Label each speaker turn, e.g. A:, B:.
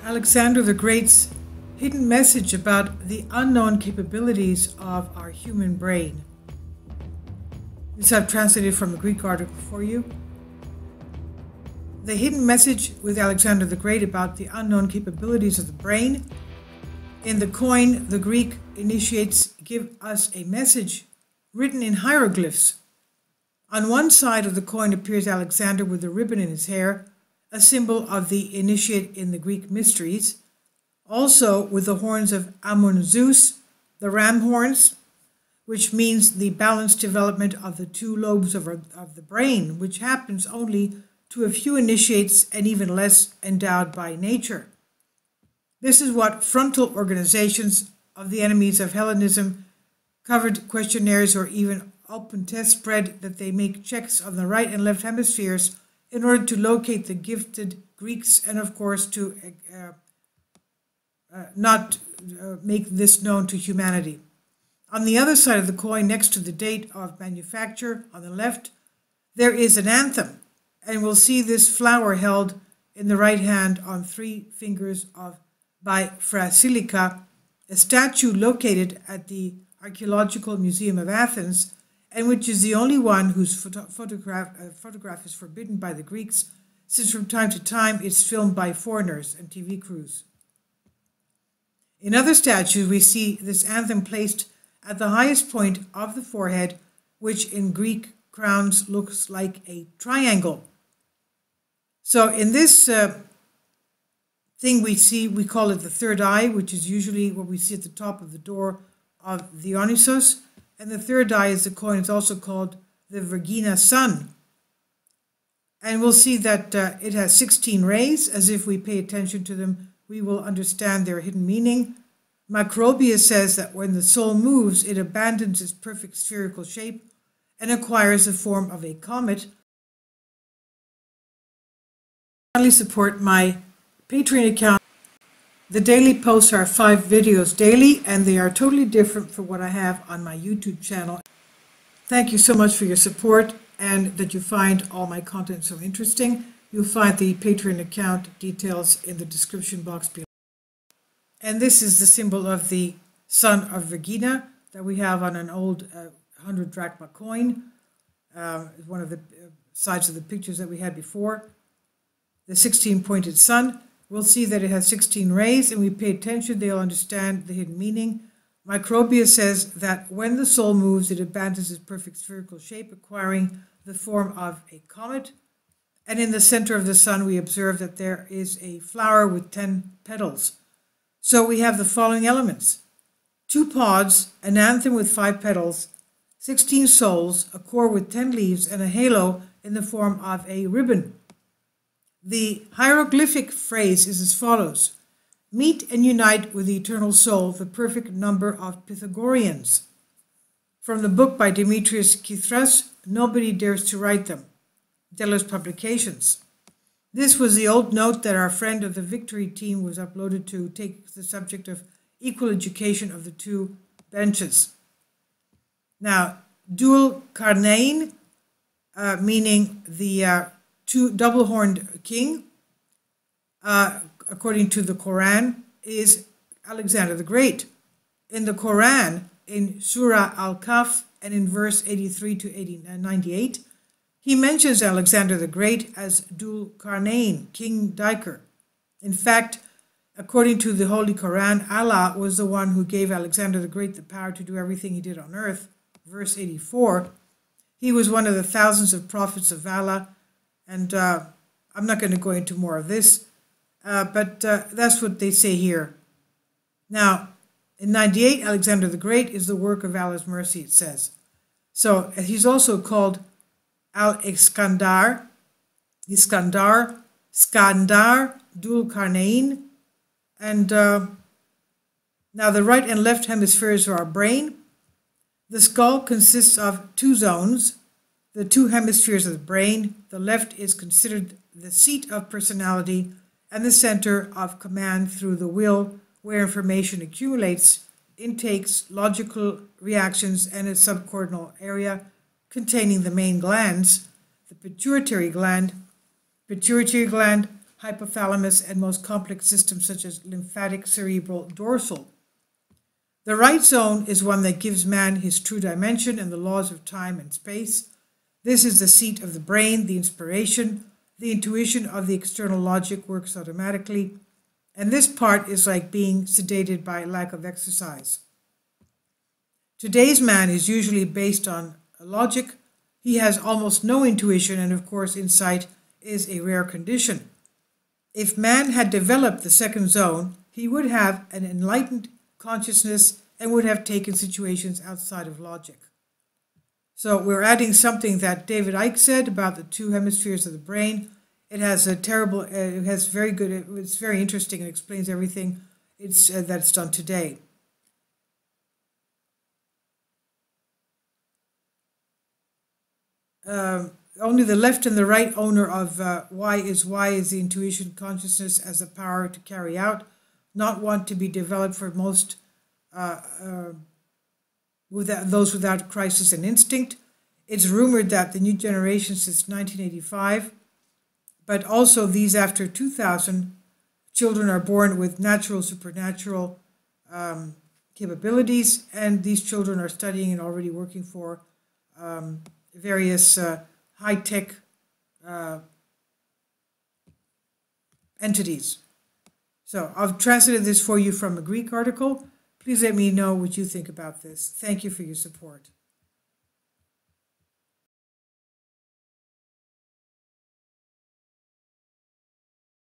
A: Alexander the Great's hidden message about the unknown capabilities of our human brain. This I've translated from a Greek article for you. The hidden message with Alexander the Great about the unknown capabilities of the brain. In the coin, the Greek initiates give us a message written in hieroglyphs. On one side of the coin appears Alexander with a ribbon in his hair, a symbol of the initiate in the Greek mysteries, also with the horns of Amun Zeus, the ram horns, which means the balanced development of the two lobes of the brain, which happens only to a few initiates and even less endowed by nature. This is what frontal organizations of the enemies of Hellenism, covered questionnaires, or even open tests spread that they make checks on the right and left hemispheres in order to locate the gifted Greeks and, of course, to not make this known to humanity. On the other side of the coin, next to the date of manufacture on the left, there is an anthem, and we'll see this flower held in the right hand on 3 fingers by Fra Silica, a statue located at the Archaeological Museum of Athens, and which is the only one whose photograph is forbidden by the Greeks, since from time to time it's filmed by foreigners and TV crews. In other statues, we see this anthem placed at the highest point of the forehead, which in Greek crowns looks like a triangle. So in this thing we call it the third eye, which is usually what we see at the top of the door of the Dionysos. And the third eye is the coin. It's also called the Vergina sun. And we'll see that it has 16 rays. As if we pay attention to them, we will understand their hidden meaning. Macrobius says that when the soul moves, it abandons its perfect spherical shape and acquires the form of a comet. Finally, support my Patreon account. The daily posts are 5 videos daily, and they are totally different from what I have on my YouTube channel. Thank you so much for your support and that you find all my content so interesting. You'll find the Patreon account details in the description box below. And this is the symbol of the son of Vergina that we have on an old 100 drachma coin. One of the sides of the pictures that we had before. The 16-pointed sun. We'll see that it has 16 rays, and we pay attention, they'll understand the hidden meaning. Microbius says that when the soul moves, it abandons its perfect spherical shape, acquiring the form of a comet. And in the center of the sun, we observe that there is a flower with 10 petals. So we have the following elements: 2 pods, an anthem with 5 petals, 16 souls, a core with 10 leaves, and a halo in the form of a ribbon. The hieroglyphic phrase is as follows: meet and unite with the eternal soul, the perfect number of Pythagoreans. From the book by Demetrius Kythras, Nobody Dares to Write Them, Delos Publications. This was the old note that our friend of the Victory team was uploaded to take the subject of equal education of the 2 benches. Now, dual carnain, meaning the 2 double-horned king, according to the Quran, is Alexander the Great. In the Quran, in Surah Al-Kahf and in verse 83 to 98, he mentions Alexander the Great as Dul Qarnayn, King Diker. In fact, according to the Holy Quran, Allah was the one who gave Alexander the Great the power to do everything he did on earth. Verse 84, he was one of the thousands of prophets of Allah. And I'm not going to go into more of this, but that's what they say here. Now, in 98, Alexander the Great is the work of Allah's mercy, it says. So he's also called Al-Iskandar, Skandar, Dul Qarnayn. And now the right and left hemispheres are our brain. The skull consists of 2 zones. The 2 hemispheres of the brain. The left is considered the seat of personality and the center of command through the will, where information accumulates, intakes, logical reactions, and a subcortical area containing the main glands, the pituitary gland, hypothalamus, and most complex systems such as lymphatic, cerebral, dorsal. The right zone is one that gives man his true dimension and the laws of time and space. This is the seat of the brain, the inspiration, the intuition of the external logic works automatically, and this part is like being sedated by lack of exercise. Today's man is usually based on logic. He has almost no intuition, and of course insight is a rare condition. If man had developed the second zone, he would have an enlightened consciousness and would have taken situations outside of logic. So we're adding something that David Icke said about the two hemispheres of the brain. It has it's very interesting and explains everything that's done today. Only the left and the right owner of Y is the intuition consciousness as a power to carry out, not want to be developed for most those without crisis and instinct. It's rumored that the new generation since 1985, but also these after 2000, children are born with natural, supernatural capabilities, and these children are studying and already working for various high-tech entities. So I've translated this for you from a Greek article. Please let me know what you think about this. Thank you for your support.